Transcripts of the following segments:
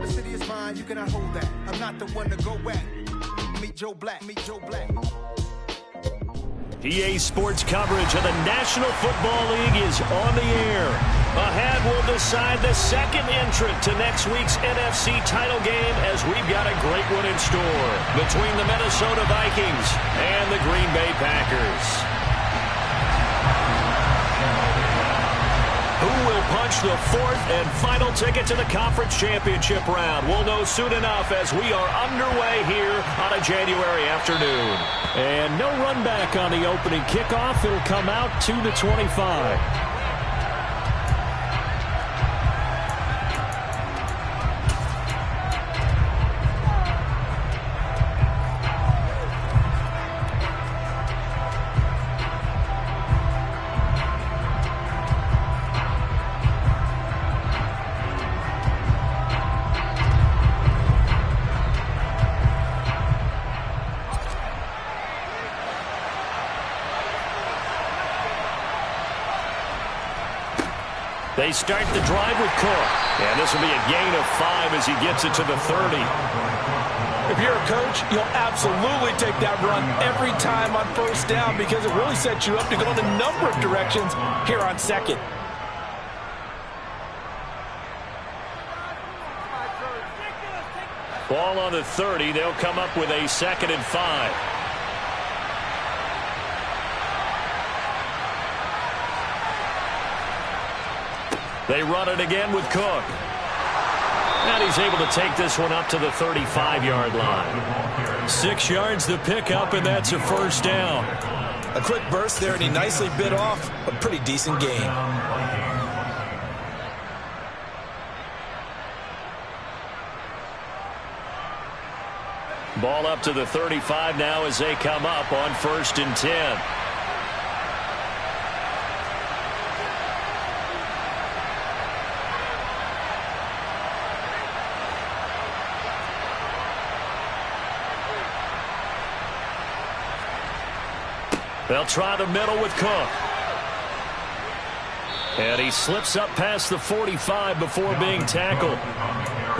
The city is mine, you cannot hold that. I'm not the one to go at. Meet Joe Black, meet Joe Black. EA Sports coverage of the National Football League is on the air. Ahead, we'll decide the second entrant to next week's NFC title game as we've got a great one in store between the Minnesota Vikings and the Green Bay Packers. Who will punch the fourth and final ticket to the conference championship round? We'll know soon enough as we are underway here on a January afternoon. And no run back on the opening kickoff. It'll come out to the 25. They start the drive with Cook. And this will be a gain of 5 as he gets it to the 30. If you're a coach, you'll absolutely take that run every time on first down because it really sets you up to go in a number of directions here on second. Ball on the 30. They'll come up with a 2nd and 5. They run it again with Cook. And he's able to take this one up to the 35-yard line. 6 yards the pickup, and that's a first down. A quick burst there, and he nicely bit off a pretty decent gain. Ball up to the 35 now as they come up on 1st and 10. They'll try the middle with Cook. And he slips up past the 45 before being tackled.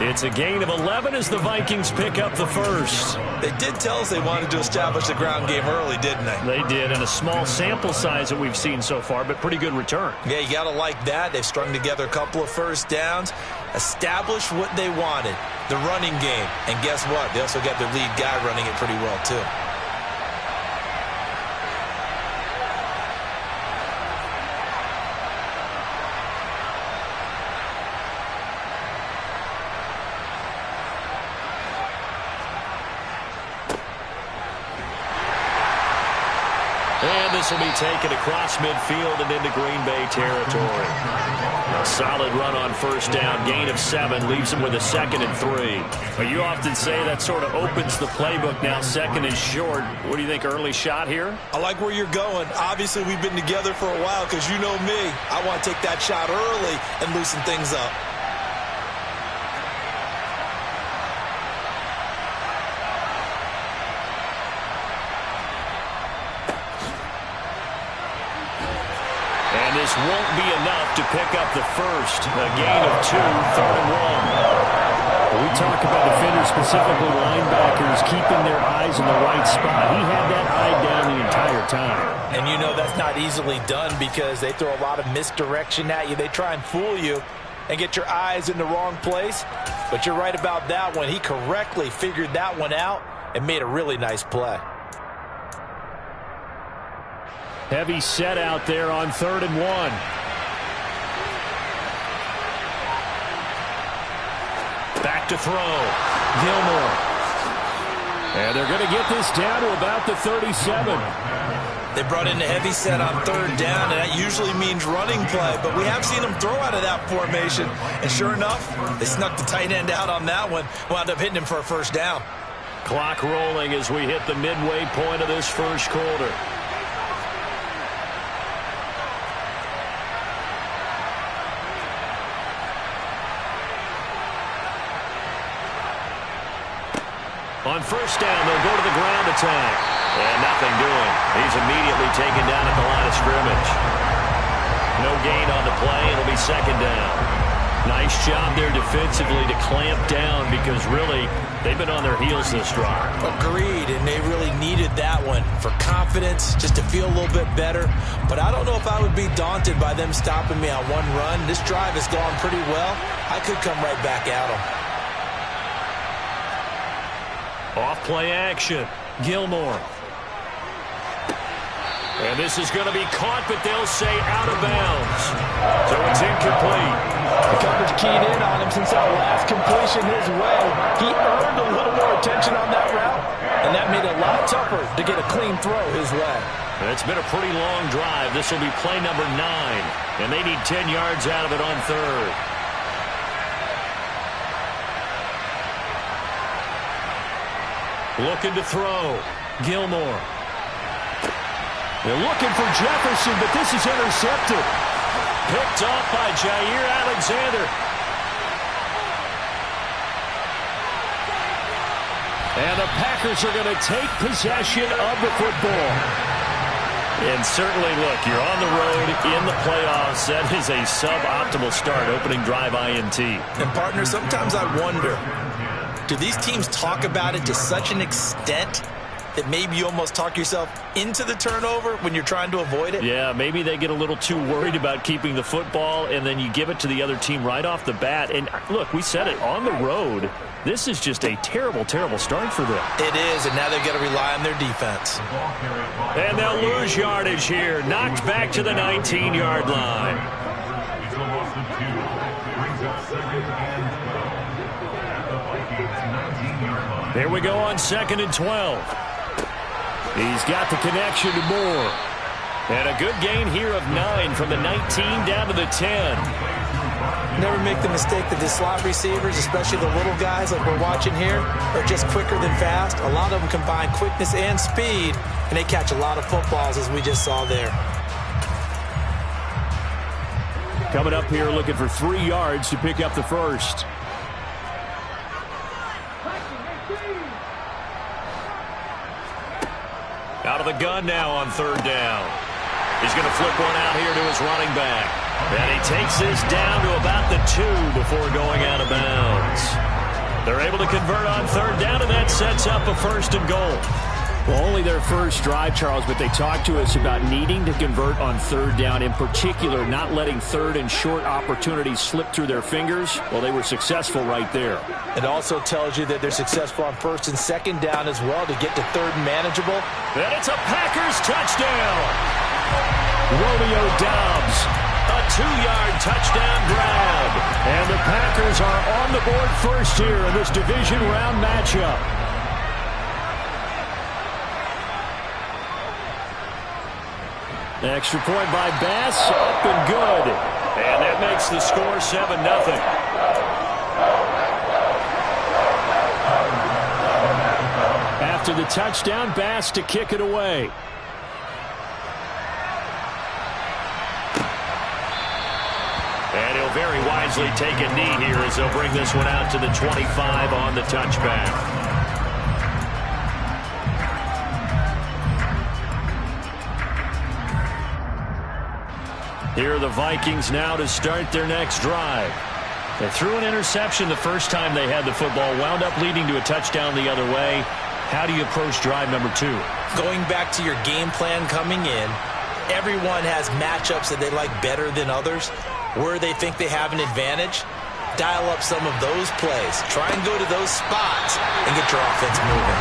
It's a gain of 11 as the Vikings pick up the first. They did tell us they wanted to establish the ground game early, didn't they? They did, and a small sample size that we've seen so far, but pretty good return. Yeah, you got to like that. They've strung together a couple of first downs, established what they wanted, the running game. And guess what? They also got their lead guy running it pretty well, too. This will be taken across midfield and into Green Bay territory. A solid run on first down, gain of 7, leaves him with a 2nd and 3. But you often say that sort of opens the playbook now, 2nd and short. What do you think, early shot here? I like where you're going. Obviously, we've been together for a while because you know me. I want to take that shot early and loosen things up. This won't be enough to pick up the first. A gain of 2, 3rd and 1. We talk about defenders, specifically linebackers, keeping their eyes in the right spot. He had that eye down the entire time. And you know that's not easily done because they throw a lot of misdirection at you. They try and fool you and get your eyes in the wrong place. But you're right about that one. He correctly figured that one out and made a really nice play. Heavy set out there on 3rd and 1. Back to throw. Gilmore. And they're going to get this down to about the 37. They brought in the heavy set on 3rd down, and that usually means running play. But we have seen them throw out of that formation. And sure enough, they snuck the tight end out on that one. Wound up hitting him for a first down. Clock rolling as we hit the midway point of this first quarter. On first down, they'll go to the ground attack. And nothing doing. He's immediately taken down at the line of scrimmage. No gain on the play. It'll be 2nd down. Nice job there defensively to clamp down because really they've been on their heels this drive. Agreed, and they really needed that one for confidence, just to feel a little bit better. But I don't know if I would be daunted by them stopping me on one run. This drive has gone pretty well. I could come right back at them. Off play action. Gilmore. And this is going to be caught, but they'll say out of bounds. So it's incomplete. The coverage keyed in on him since that last completion his way. He earned a little more attention on that route, and that made it a lot tougher to get a clean throw his way. It's been a pretty long drive. This will be play number 9, and they need 10 yards out of it on third. Looking to throw. Gilmore. They're looking for Jefferson, but this is intercepted. Picked off by Jair Alexander. And the Packers are going to take possession of the football. And certainly, look, you're on the road in the playoffs. That is a suboptimal start, opening drive INT. And, partner, sometimes I wonder, do these teams talk about it to such an extent that maybe you almost talk yourself into the turnover when you're trying to avoid it? Yeah, maybe they get a little too worried about keeping the football, and then you give it to the other team right off the bat. And, look, we said it, on the road, this is just a terrible, terrible start for them. It is, and now they've got to rely on their defense. And they'll lose yardage here. Knocked back to the 19-yard line. Here we go on 2nd and 12. He's got the connection to Moore. And a good gain here of 9 from the 19 down to the 10. Never make the mistake that the slot receivers, especially the little guys like we're watching here, are just quicker than fast. A lot of them combine quickness and speed, and they catch a lot of footballs, as we just saw there. Coming up here looking for 3 yards to pick up the first. Out of the gun now on 3rd down. He's going to flip one out here to his running back. And he takes this down to about the 2 before going out of bounds. They're able to convert on 3rd down, and that sets up a 1st and goal. Well, only their first drive, Charles, but they talked to us about needing to convert on 3rd down, in particular not letting 3rd and short opportunities slip through their fingers. Well, they were successful right there. It also tells you that they're successful on 1st and 2nd down as well to get to 3rd and manageable. And it's a Packers touchdown. Romeo Doubs, a 2-yard touchdown grab. And the Packers are on the board first here in this division round matchup. Extra point by Bass, up and good. And that makes the score 7-0. After the touchdown, Bass to kick it away. And he'll very wisely take a knee here as they'll bring this one out to the 25 on the touchback. Here are the Vikings now to start their next drive. They threw an interception the first time they had the football, wound up leading to a touchdown the other way. How do you approach drive number 2? Going back to your game plan coming in, everyone has matchups that they like better than others. Where they think they have an advantage, dial up some of those plays. Try and go to those spots and get your offense moving.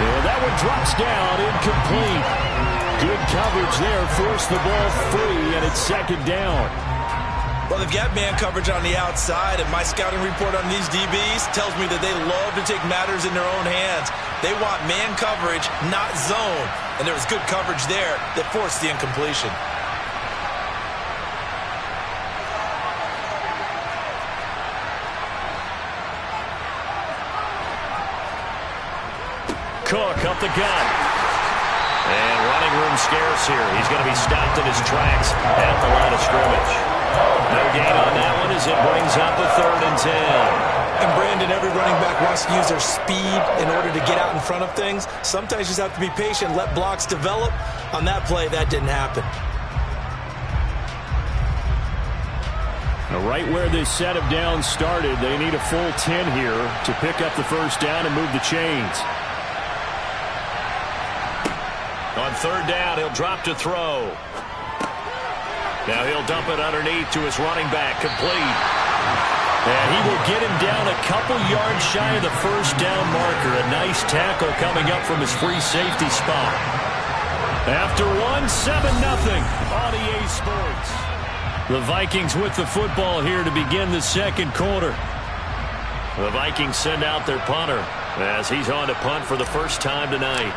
Yeah, that one drops down, incomplete. Good coverage there, forced the ball free, and it's 2nd down. Well, they've got man coverage on the outside, and my scouting report on these DBs tells me that they love to take matters in their own hands. They want man coverage, not zone, and there was good coverage there that forced the incompletion. Cook up the gut. And running room scarce here. He's going to be stopped in his tracks at the line of scrimmage. No gain on that one as it brings up a 3rd and 10. And Brandon, every running back wants to use their speed in order to get out in front of things. Sometimes you just have to be patient, let blocks develop. On that play, that didn't happen. Right where this set of downs started, they need a full 10 here to pick up the first down and move the chains. On third down, he'll drop to throw. Now he'll dump it underneath to his running back, complete. And he will get him down a couple yards shy of the first down marker. A nice tackle coming up from his free safety spot. After one, 7-0 on EA Sports. The Vikings with the football here to begin the second quarter. The Vikings send out their punter as he's on to punt for the first time tonight.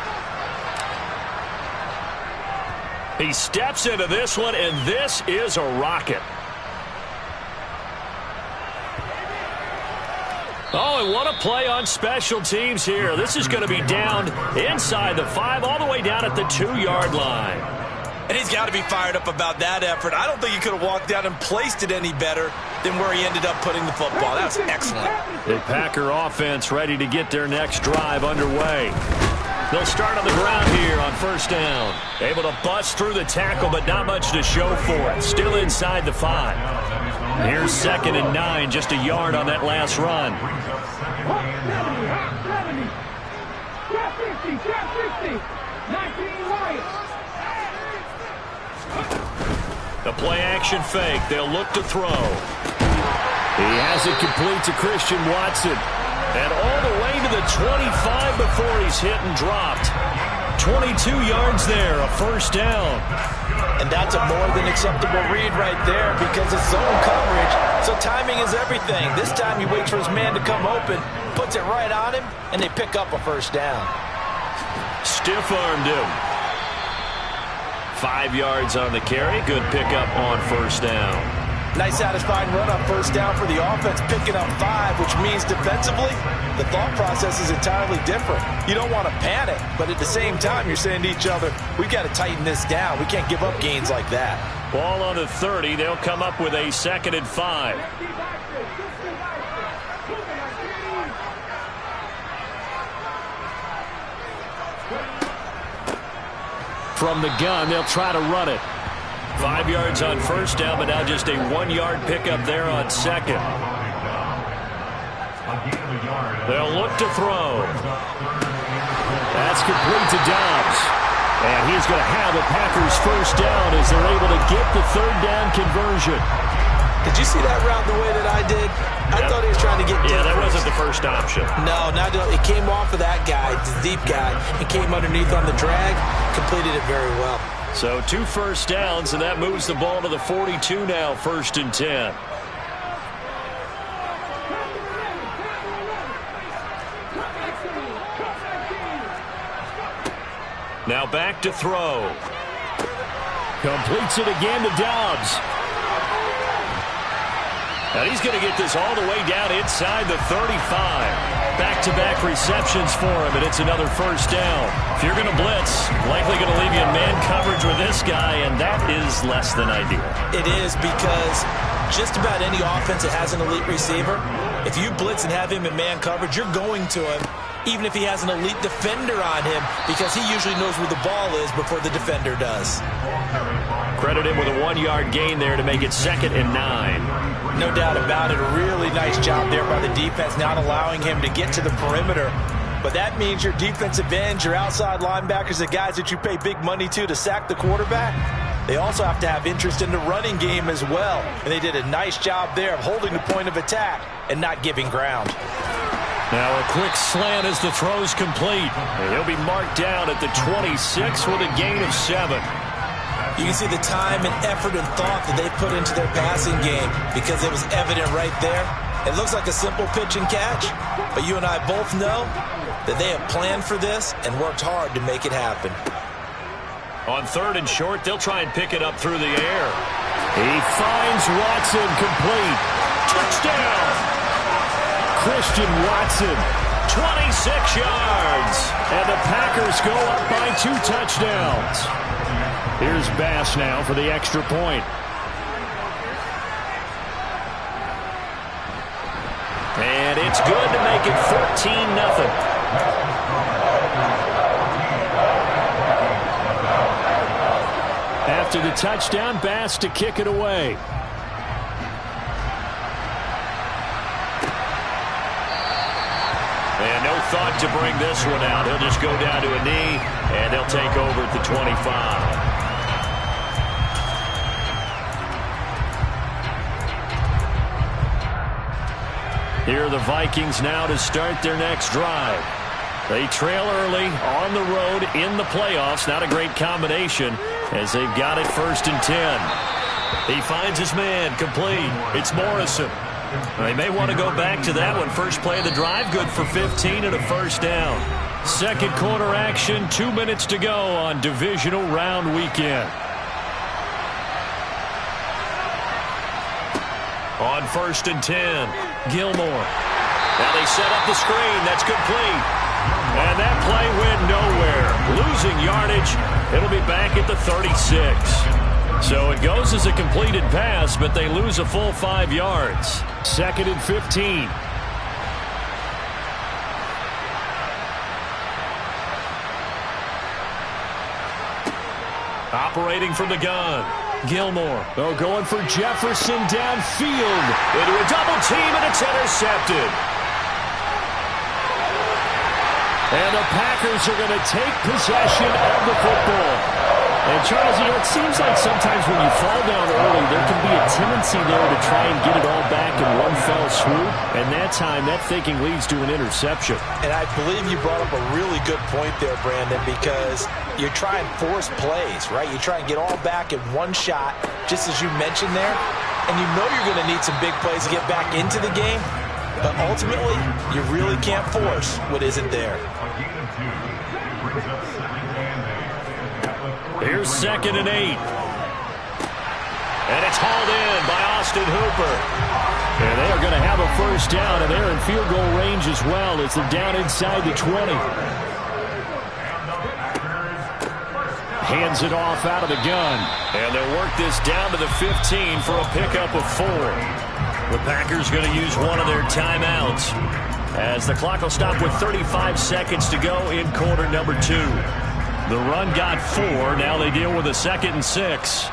He steps into this one, and this is a rocket. Oh, and what a play on special teams here. This is going to be down inside the 5, all the way down at the 2-yard line. And he's got to be fired up about that effort. I don't think he could have walked down and placed it any better than where he ended up putting the football. That was excellent. The Packer offense ready to get their next drive underway. They'll start on the ground here on first down. Able to bust through the tackle, but not much to show for it. Still inside the 5. Here's 2nd and 9, just a yard on that last run. The play-action fake. They'll look to throw. He has it complete to Christian Watson. And all the way to the 25 before he's hit and dropped. 22 yards there, a first down. And that's a more than acceptable read right there because it's zone coverage, so timing is everything. This time he waits for his man to come open, puts it right on him, and they pick up a first down. Stiff-armed him. 5 yards on the carry. Good pickup on first down. Nice satisfying run on first down for the offense, picking up 5, which means defensively, the thought process is entirely different. You don't want to panic, but at the same time, you're saying to each other, we've got to tighten this down. We can't give up gains like that. Ball on the 30. They'll come up with a 2nd and 5. From the gun, they'll try to run it. 5 yards on first down, but now just a 1-yard pickup there on second. They'll look to throw. That's complete to Dobbs. And he's going to have a Packers first down as they're able to get the third down conversion. Did you see that route the way that I did? I thought he was trying to get deep. Yeah, that wasn't the first option. No, it came off of that guy, the deep guy, and came underneath on the drag, completed it very well. So 2 first downs, and that moves the ball to the 42 now, 1st and 10. Now back to throw. Completes it again to Dobbs. And he's going to get this all the way down inside the 35. Back-to-back receptions for him, and it's another first down. If you're going to blitz, likely going to leave you in man coverage with this guy, and that is less than ideal. It is because just about any offense that has an elite receiver, if you blitz and have him in man coverage, you're going to him, even if he has an elite defender on him, because he usually knows where the ball is before the defender does. Credit him with a 1-yard gain there to make it 2nd and 9. No doubt about it. A really nice job there by the defense, not allowing him to get to the perimeter. But that means your defensive ends, your outside linebackers, the guys that you pay big money to sack the quarterback, they also have to have interest in the running game as well. And they did a nice job there of holding the point of attack and not giving ground. Now a quick slant as the throw's complete. And he'll be marked down at the 26 with a gain of 7. You can see the time and effort and thought that they put into their passing game because it was evident right there. It looks like a simple pitch and catch, but you and I both know that they have planned for this and worked hard to make it happen. On 3rd and short, they'll try and pick it up through the air. He finds Watson complete. Touchdown! Christian Watson, 26 yards. And the Packers go up by 2 touchdowns. Here's Bass now for the extra point. And it's good to make it 14-0. After the touchdown, Bass to kick it away. And no thought to bring this one out. He'll just go down to a knee, and they'll take over at the 25. Here are the Vikings now to start their next drive. They trail early on the road in the playoffs. Not a great combination as they've got it 1st and 10. He finds his man complete. It's Morrison. They may want to go back to that one. First play of the drive, good for 15 and a first down. Second quarter action, 2 minutes to go on divisional round weekend. On 1st and 10, Gilmore. Now they set up the screen. That's complete. And that play went nowhere. Losing yardage. It'll be back at the 36. So it goes as a completed pass, but they lose a full 5 yards. 2nd and 15. Operating from the gun. Gilmore. Oh, going for Jefferson downfield. Into a double team, and it's intercepted. And the Packers are going to take possession of the football. And, Charles, it seems like sometimes when you fall down early, there can be a tendency there to try and get it all back in one fell swoop. And that time, that thinking leads to an interception. And I believe you brought up a really good point there, Brandon, because you try and force plays, right? You try and get all back in one shot, just as you mentioned there. And you know you're going to need some big plays to get back into the game. But ultimately, you really can't force what isn't there. Here's 2nd and 8. And it's hauled in by Austin Hooper. And they are going to have a first down, and they're in field goal range as well as they're down inside the 20. Hands it off out of the gun. And they'll work this down to the 15 for a pickup of 4. The Packers going to use one of their timeouts as the clock will stop with 35 seconds to go in quarter number 2. The run got 4. Now they deal with a 2nd and 6.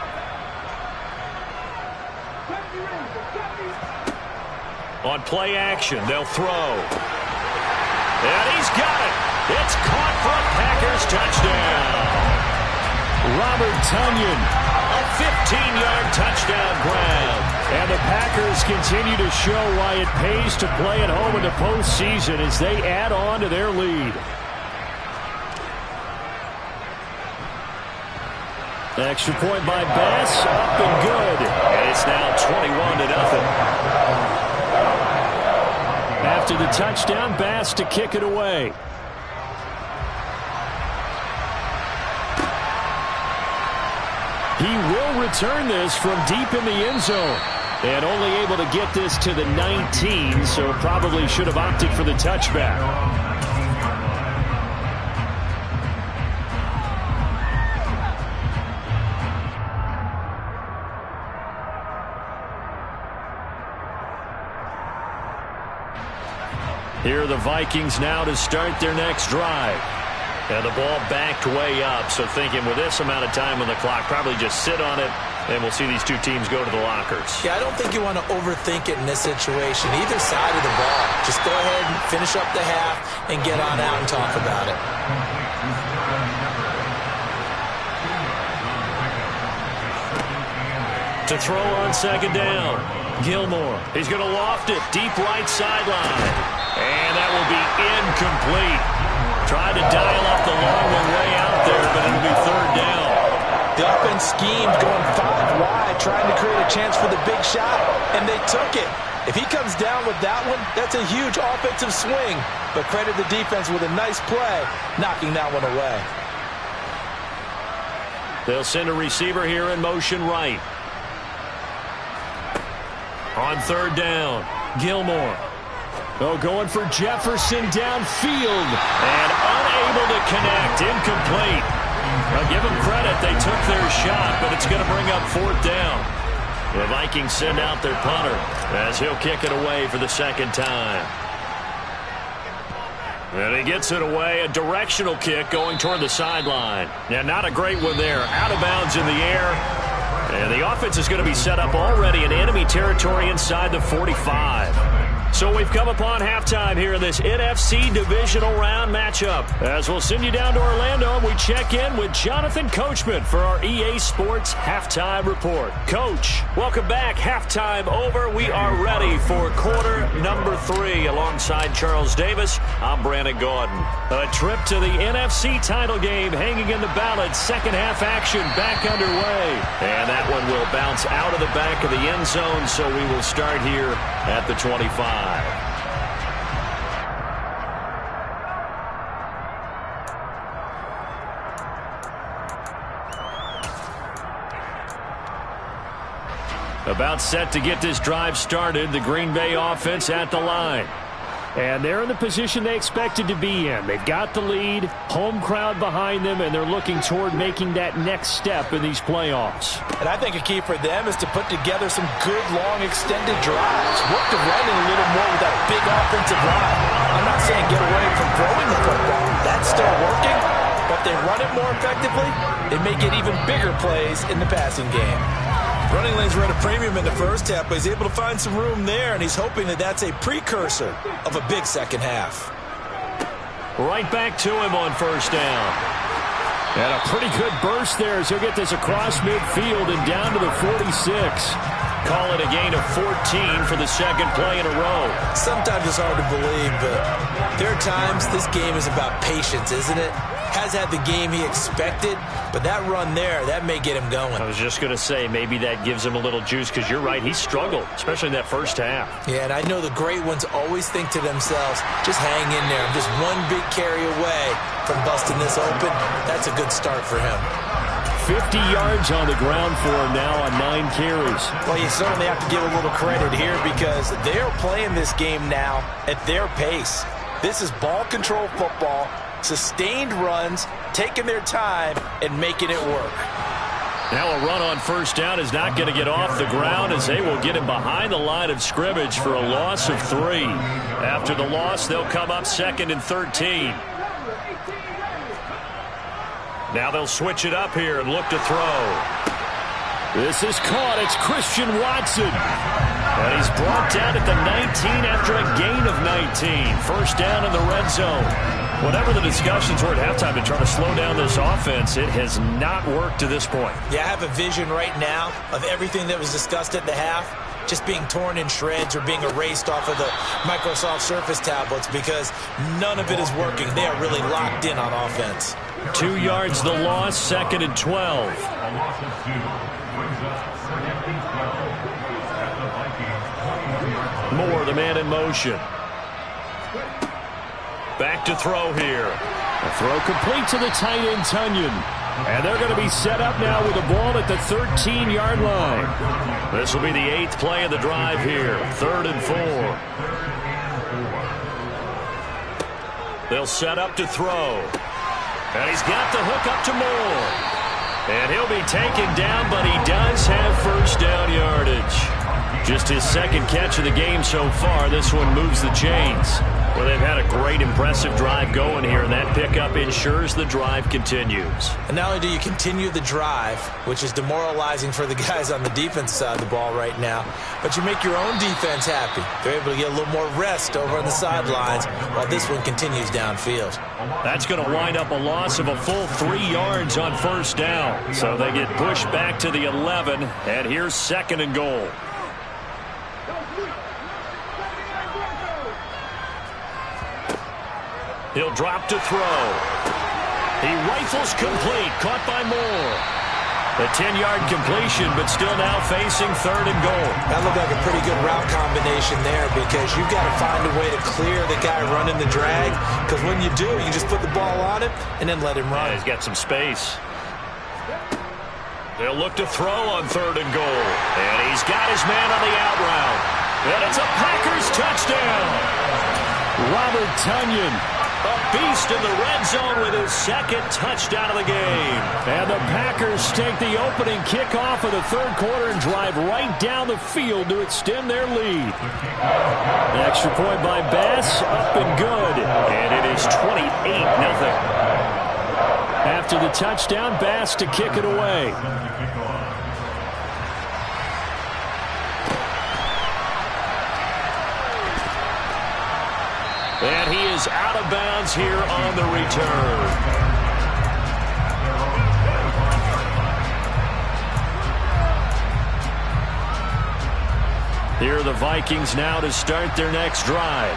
On play action, they'll throw. And he's got it. It's caught for a Packers touchdown. Robert Tonyan, a 15-yard touchdown grab. And the Packers continue to show why it pays to play at home in the postseason as they add on to their lead. Extra point by Bass, up and good. And it's now 21-0. After the touchdown, Bass to kick it away. He will return this from deep in the end zone. And only able to get this to the 19, so probably should have opted for the touchback. Here are the Vikings now to start their next drive. And the ball backed way up, so thinking with this amount of time on the clock, probably just sit on it, and we'll see these two teams go to the lockers. Yeah, I don't think you want to overthink it in this situation, either side of the ball. Just go ahead and finish up the half and get on out and talk about it. To throw on 2nd down, Gilmore. He's going to loft it deep right sideline. And that will be incomplete. Tried to dial up the long one way out there, but it'll be 3rd down. The offense schemed going 5 wide, trying to create a chance for the big shot, and they took it. If he comes down with that one, that's a huge offensive swing. But credit the defense with a nice play, knocking that one away. They'll send a receiver here in motion right. On 3rd down, Gilmore. Oh, going for Jefferson downfield. And unable to connect. Incomplete. I'll give them credit. They took their shot, but it's going to bring up 4th down. The Vikings send out their punter as he'll kick it away for the 2nd time. And he gets it away. A directional kick going toward the sideline. Now, not a great one there. Out of bounds in the air. And the offense is going to be set up already in enemy territory inside the 45. So we've come upon halftime here in this NFC divisional round matchup. As we'll send you down to Orlando, and we check in with Jonathan Coachman for our EA Sports Halftime Report. Coach, welcome back. Halftime over. We are ready for quarter number 3. Alongside Charles Davis, I'm Brandon Gaudin. A trip to the NFC title game hanging in the balance. Second half action back underway. And that one will bounce out of the back of the end zone, so we will start here at the 25. About set to get this drive started. The Green Bay offense at the line. And they're in the position they expected to be in. They've got the lead, home crowd behind them, and they're looking toward making that next step in these playoffs. And I think a key for them is to put together some good, long, extended drives. Work the running a little more with that big offensive line. I'm not saying get away from throwing the football. That's still working. But if they run it more effectively, they may get even bigger plays in the passing game. Running lanes were at a premium in the first half, but he's able to find some room there, and he's hoping that that's a precursor of a big second half. Right back to him on first down. And a pretty good burst there as he'll get this across midfield and down to the 46. Call it a gain of 14 for the second play in a row. Sometimes it's hard to believe, but there are times this game is about patience, isn't it? Has had the game he expected, but that run there, that may get him going. I was just going to say, maybe that gives him a little juice, because you're right, he struggled, especially in that first half. Yeah, and I know the great ones always think to themselves, just hang in there. I'm just one big carry away from busting this open. That's a good start for him. 50 yards on the ground for him now on 9 carries. Well, you certainly have to give a little credit here because they're playing this game now at their pace. This is ball control football, sustained runs, taking their time, and making it work. Now a run on first down is not going to get off the ground as they will get him behind the line of scrimmage for a loss of 3. After the loss, they'll come up 2nd and 13. Now they'll switch it up here and look to throw. This is caught. It's Christian Watson. And he's brought down at the 19 after a gain of 19. First down in the red zone. Whatever the discussions were at halftime to try to slow down this offense, it has not worked to this point. Yeah, I have a vision right now of everything that was discussed at the half just being torn in shreds or being erased off of the Microsoft Surface tablets because none of it is working. They are really locked in on offense. 2 yards the loss, 2nd and 12. Moore, the man in motion. Back to throw here. A throw complete to the tight end, Tunyon. And they're going to be set up now with the ball at the 13-yard line. This will be the 8th play of the drive here. 3rd and 4. They'll set up to throw. And he's got the hook up to Moore. And he'll be taken down, but he does have first down yardage. Just his 2nd catch of the game so far. This one moves the chains. Well, they've had a great, impressive drive going here, and that pickup ensures the drive continues. And not only do you continue the drive, which is demoralizing for the guys on the defensive side of the ball right now, but you make your own defense happy. They're able to get a little more rest over on the sidelines while this one continues downfield. That's going to wind up a loss of a full 3 yards on first down. So they get pushed back to the 11, and here's 2nd and goal. He'll drop to throw. He rifles complete, caught by Moore. A 10-yard completion, but still now facing 3rd and goal. That looked like a pretty good route combination there because you've got to find a way to clear the guy running the drag because when you do, you just put the ball on him and then let him run. Yeah, he's got some space. They'll look to throw on 3rd and goal. And he's got his man on the out route. And it's a Packers touchdown. Robert Tunyon, a beast in the red zone with his 2nd touchdown of the game. And the Packers take the opening kickoff of the 3rd quarter and drive right down the field to extend their lead. An extra point by Bass, up and good. And it is 28-0. After the touchdown, Bass to kick it away. And he is out of bounds here on the return. Here are the Vikings now to start their next drive.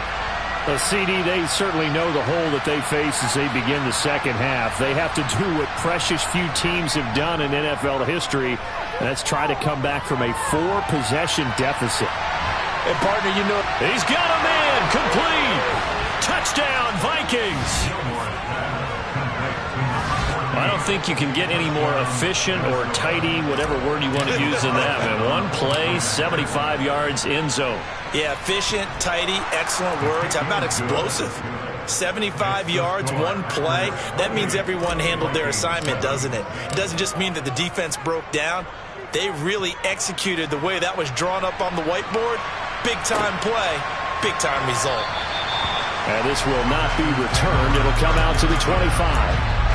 Well, CD, they certainly know the hole that they face as they begin the second half. They have to do what precious few teams have done in NFL history. That's try to come back from a 4-possession deficit. And, partner, you know, he's got a man complete. Touchdown, Vikings. I don't think you can get any more efficient or tidy, whatever word you want to use in that, man. One play, 75 yards, end zone. Yeah, efficient, tidy, excellent words. How about explosive? 75 yards, one play. That means everyone handled their assignment, doesn't it? It doesn't just mean that the defense broke down. They really executed the way that was drawn up on the whiteboard. Big-time play, big-time result. And this will not be returned. It'll come out to the 25.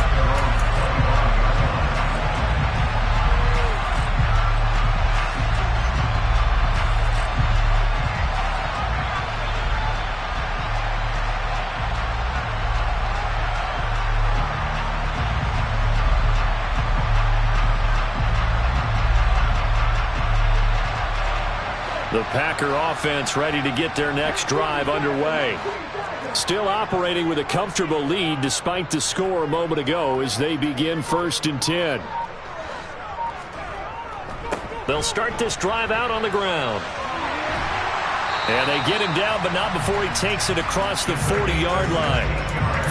The Packer offense ready to get their next drive underway. Still operating with a comfortable lead despite the score a moment ago as they begin 1st and 10. They'll start this drive out on the ground. And they get him down, but not before he takes it across the 40-yard line.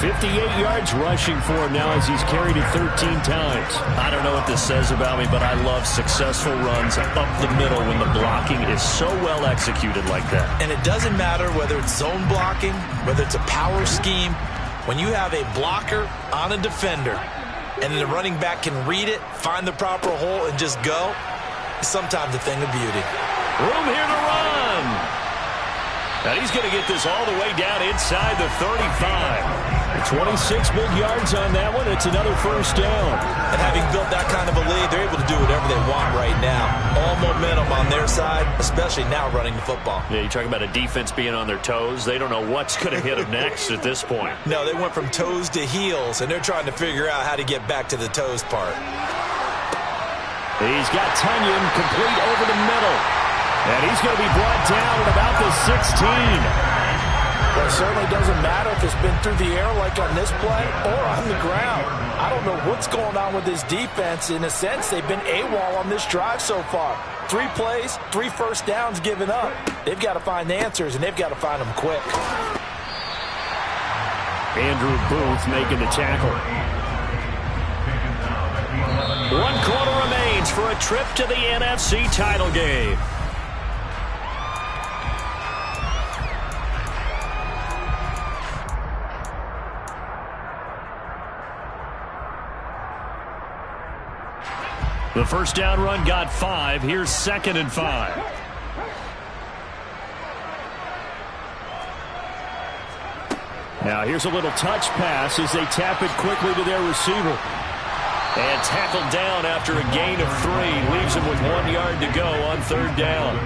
58 yards rushing for him now as he's carried it 13 times. I don't know what this says about me, but I love successful runs up the middle when the blocking is so well executed like that. And it doesn't matter whether it's zone blocking, whether it's a power scheme. When you have a blocker on a defender and the running back can read it, find the proper hole, and just go, it's sometimes a thing of beauty. Room here to run. And he's going to get this all the way down inside the 35. 26 big yards on that one. It's another first down. And having built that kind of a lead, they're able to do whatever they want right now. All momentum on their side, especially now running the football. Yeah, you're talking about a defense being on their toes. They don't know what's going to hit them next at this point. No, they went from toes to heels, and they're trying to figure out how to get back to the toes part. He's got Tunyon complete over the middle. And he's going to be brought down at about the 16. Well, it certainly doesn't matter if it's been through the air like on this play or on the ground. I don't know what's going on with this defense. In a sense, they've been AWOL on this drive so far. 3 plays, 3 first downs given up. They've got to find the answers, and they've got to find them quick. Andrew Booth making the tackle. 1 quarter remains for a trip to the NFC title game. The first down run got 5. Here's 2nd and 5. Now here's a little touch pass as they tap it quickly to their receiver. And tackled down after a gain of 3. Leaves him with 1 yard to go on 3rd down.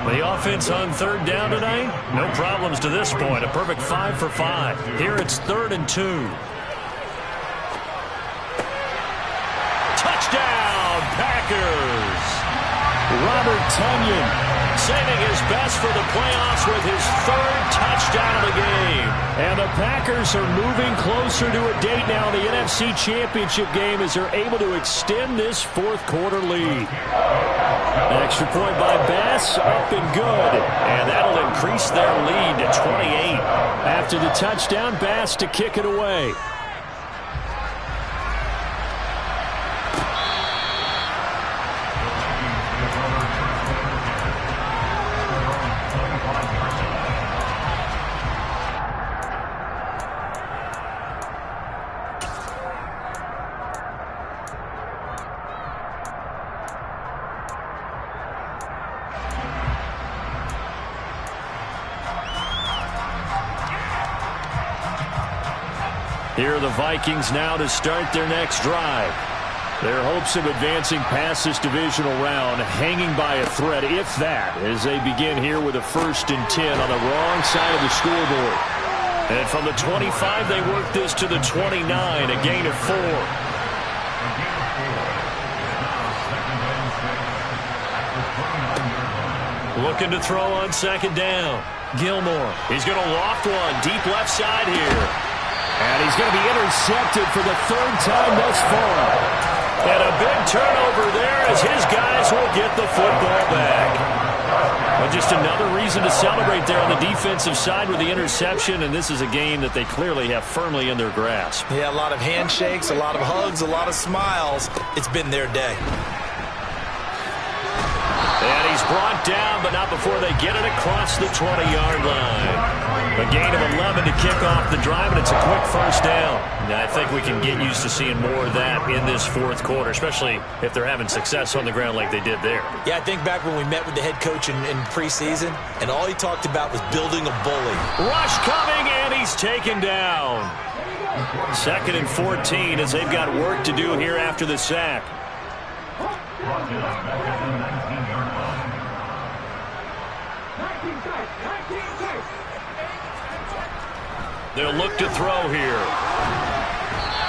The offense on 3rd down tonight? No problems to this point. A perfect 5 for 5. Here it's 3rd and 2. Touchdown, Packers! Robert Tunyon saving his best for the playoffs with his 3rd touchdown of the game. And the Packers are moving closer to a date now in the NFC Championship game as they're able to extend this 4th quarter lead. An extra point by Bass, up and good. And that'll increase their lead to 28. After the touchdown, Bass to kick it away. Here are the Vikings now to start their next drive. Their hopes of advancing past this divisional round hanging by a thread, if that, as they begin here with a 1st and 10 on the wrong side of the scoreboard. And from the 25, they work this to the 29, a gain of 4. Looking to throw on second down. Gilmore. He's going to loft one deep left side here. And he's going to be intercepted for the third time thus far. And a big turnover there as his guys will get the football back. But just another reason to celebrate there on the defensive side with the interception, and this is a game that they clearly have firmly in their grasp. Yeah, a lot of handshakes, a lot of hugs, a lot of smiles. It's been their day. And he's brought down, but not before they get it across the 20-yard line. A gain of 11 to kick off the drive, and it's a quick first down. Now, I think we can get used to seeing more of that in this fourth quarter, especially if they're having success on the ground like they did there. Yeah, I think back when we met with the head coach in preseason, and all he talked about was building a bully. Rush coming, and he's taken down. 2nd and 14 as they've got work to do here after the sack. They'll look to throw here.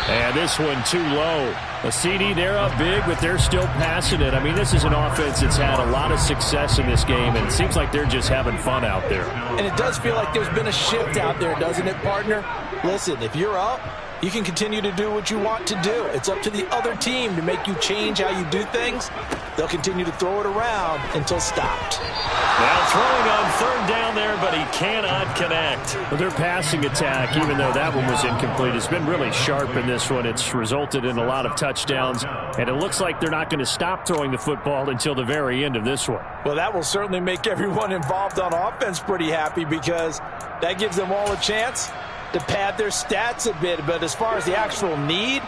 And this one too low. A CD, they're up big, but they're still passing it. I mean, this is an offense that's had a lot of success in this game, and it seems like they're just having fun out there. And it does feel like there's been a shift out there, doesn't it, partner? Listen, if you're up, you can continue to do what you want to do. It's up to the other team to make you change how you do things. They'll continue to throw it around until stopped. Now throwing on third down there, but he cannot connect. Well, their passing attack, even though that one was incomplete, has been really sharp in this one. It's resulted in a lot of touchdowns, and it looks like they're not going to stop throwing the football until the very end of this one. Well, that will certainly make everyone involved on offense pretty happy because that gives them all a chance to pad their stats a bit. But as far as the actual need,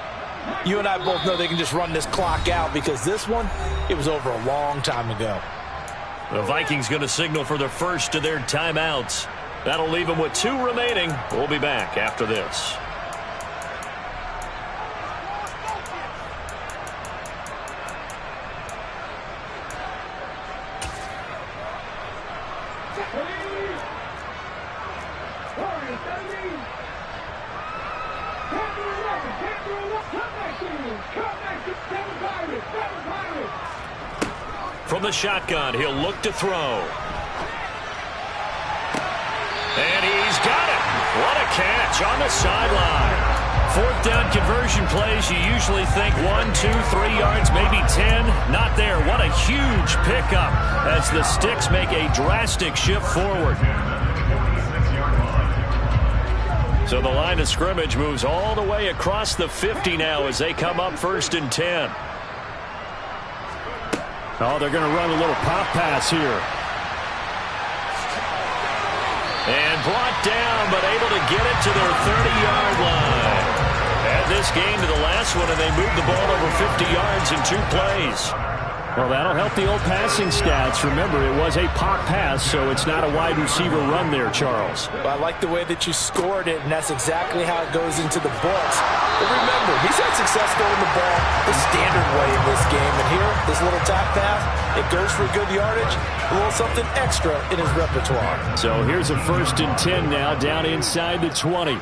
you and I both know they can just run this clock out because this one, it was over a long time ago. The Vikings going to signal for the first of their timeouts. That'll leave them with 2 remaining. We'll be back after this. From the shotgun, he'll look to throw. And he's got it. What a catch on the sideline. 4th down conversion plays, you usually think 1, 2, 3 yards, maybe 10. Not there. What a huge pickup as the Sticks make a drastic shift forward. So the line of scrimmage moves all the way across the 50 now as they come up 1st and 10. Oh, they're going to run a little pop pass here. And brought down, but able to get it to their 30-yard line. Add this game to the last one, and they moved the ball over 50 yards in 2 plays. Well, that'll help the old passing stats. Remember, it was a pop pass, so it's not a wide receiver run there, Charles. Well, I like the way that you scored it, and that's exactly how it goes into the books. But remember, he's had success throwing the ball the standard way in this game. And here, this little tap pass, it goes for good yardage, a little something extra in his repertoire. So here's a 1st and 10 now, down inside the 20.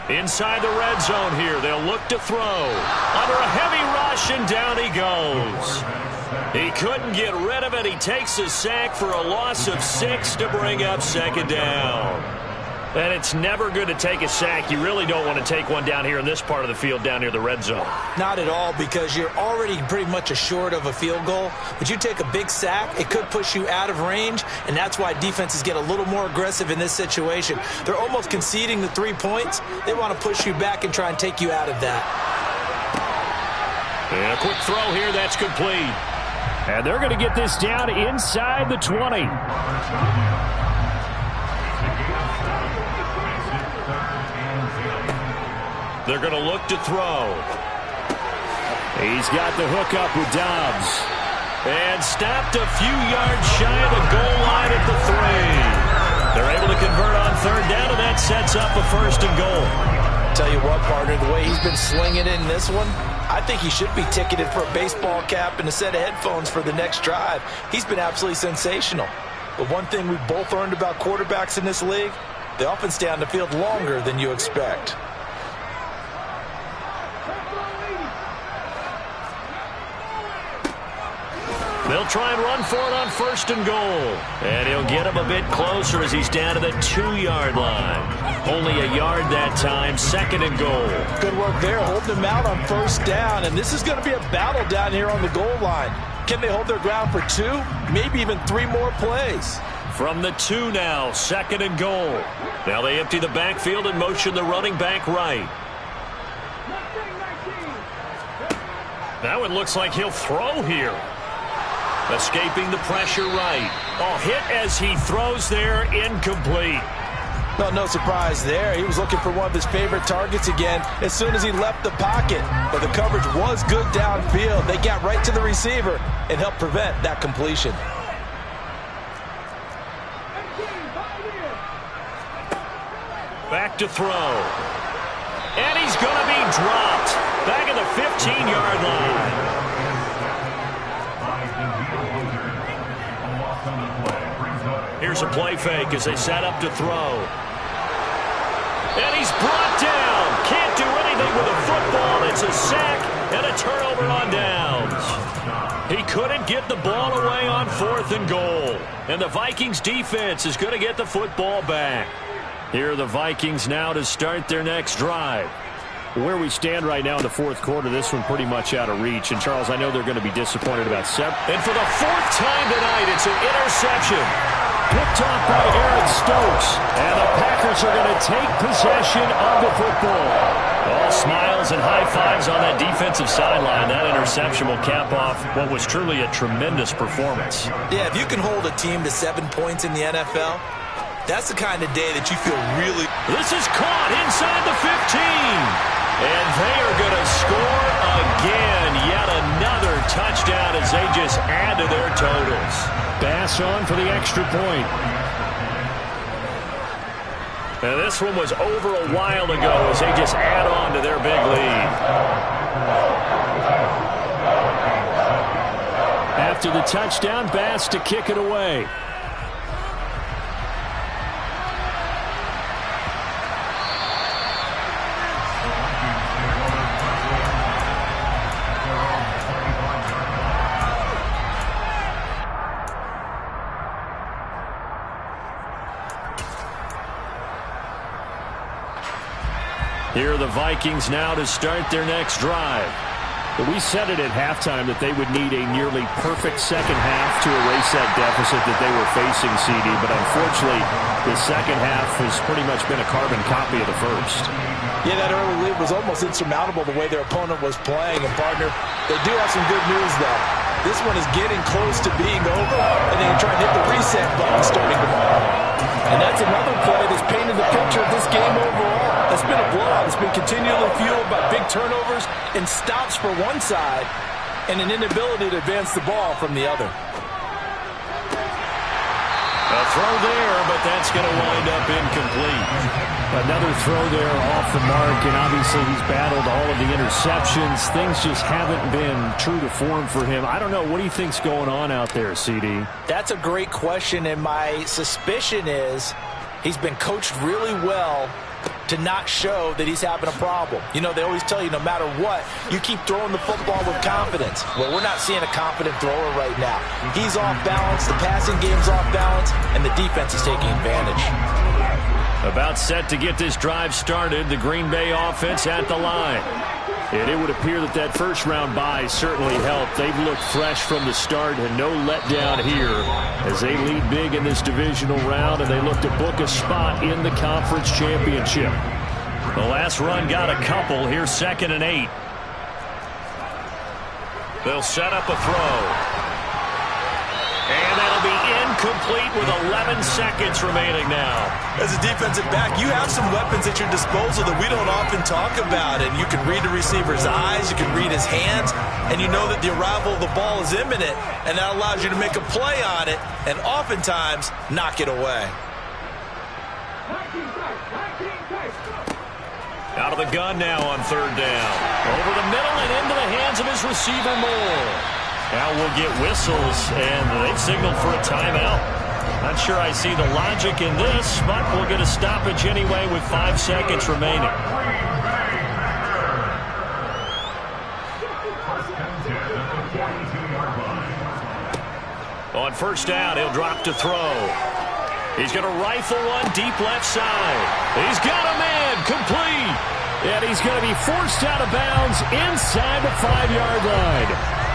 Inside the red zone here, they'll look to throw. Under a heavy rush, and down he goes. He couldn't get rid of it. He takes a sack for a loss of 6 to bring up 2nd down. And it's never good to take a sack. You really don't want to take one down here in this part of the field down near the red zone. Not at all, because you're already pretty much assured of a field goal. But you take a big sack, it could push you out of range, and that's why defenses get a little more aggressive in this situation. They're almost conceding the 3 points. They want to push you back and try and take you out of that. And a quick throw here, that's complete. And they're going to get this down inside the 20. They're going to look to throw. He's got the hook up with Dobbs. And stopped a few yards shy of the goal line at the 3. They're able to convert on 3rd down, and that sets up a 1st and goal. Tell you what, partner, the way he's been slinging it in this one, I think he should be ticketed for a baseball cap and a set of headphones for the next drive. He's been absolutely sensational. But one thing we've both learned about quarterbacks in this league, they often stay on the field longer than you expect. They'll try and run for it on 1st and goal. And he'll get him a bit closer as he's down to the 2-yard line. Only a yard that time, 2nd and goal. Good work there, holding him out on 1st down. And this is going to be a battle down here on the goal line. Can they hold their ground for 2, maybe even 3 more plays? From the 2 now, 2nd and goal. Now they empty the backfield and motion the running back right. That one looks like he'll throw here. Escaping the pressure right. Oh, hit as he throws there, incomplete. Well, no surprise there. He was looking for one of his favorite targets again as soon as he left the pocket. But the coverage was good downfield. They got right to the receiver and helped prevent that completion. Back to throw. And he's going to be dropped. Back at the 15-yard line. Here's a play fake as they set up to throw. And he's brought down. Can't do anything with a football. It's a sack and a turnover on downs. He couldn't get the ball away on 4th and goal. And the Vikings defense is going to get the football back. Here are the Vikings now to start their next drive. Where we stand right now in the 4th quarter, this one pretty much out of reach. And, Charles, I know they're going to be disappointed about 7. And for the 4th time tonight, it's an interception. Picked off by Aaron Stokes. And the Packers are going to take possession of the football. All smiles and high fives on that defensive sideline. That interception will cap off what was truly a tremendous performance. Yeah, if you can hold a team to 7 points in the NFL, that's the kind of day that you feel really... This is caught inside the 15. And they are going to score again. Yet another touchdown as they just add to their totals. Bass on for the extra point. And this one was over a while ago as they just add on to their big lead. After the touchdown, Bass to kick it away. Here are the Vikings now to start their next drive. We said it at halftime that they would need a nearly perfect second half to erase that deficit that they were facing, CD. But unfortunately, the second half has pretty much been a carbon copy of the first. Yeah, that early lead was almost insurmountable the way their opponent was playing. And, partner, they do have some good news, though. This one is getting close to being over, and they can try and hit the reset button starting tomorrow. And that's another play that's painted the picture of this game overall. It's been a blowout. It's been continually fueled by big turnovers and stops for one side and an inability to advance the ball from the other. A throw there, but that's going to wind up incomplete. Another throw there off the mark, and obviously he's battled all of the interceptions. Things just haven't been true to form for him. I don't know. What do you think's going on out there, CD? That's a great question, and my suspicion is he's been coached really well to not show that he's having a problem. You know, they always tell you no matter what, you keep throwing the football with confidence. Well, we're not seeing a confident thrower right now. He's off balance, the passing game's off balance, and the defense is taking advantage. About set to get this drive started, the Green Bay offense at the line. And it would appear that that first-round bye certainly helped. They've looked fresh from the start and no letdown here as they lead big in this divisional round, and they look to book a spot in the conference championship. The last run got a couple. Here's 2nd and 8. They'll set up a throw. And that'll be incomplete with 11 seconds remaining now. As a defensive back, you have some weapons at your disposal that we don't often talk about. And you can read the receiver's eyes, you can read his hands, and you know that the arrival of the ball is imminent, and that allows you to make a play on it and oftentimes knock it away. Out of the gun now on 3rd down. Over the middle and into the hands of his receiver Moore. Now we'll get whistles, and they've signaled for a timeout. Not not sure I see the logic in this, but we'll get a stoppage anyway with 5 seconds remaining. On first down, he'll drop to throw. He's going to rifle one deep left side. He's got a man, complete. And he's going to be forced out of bounds inside the 5-yard line.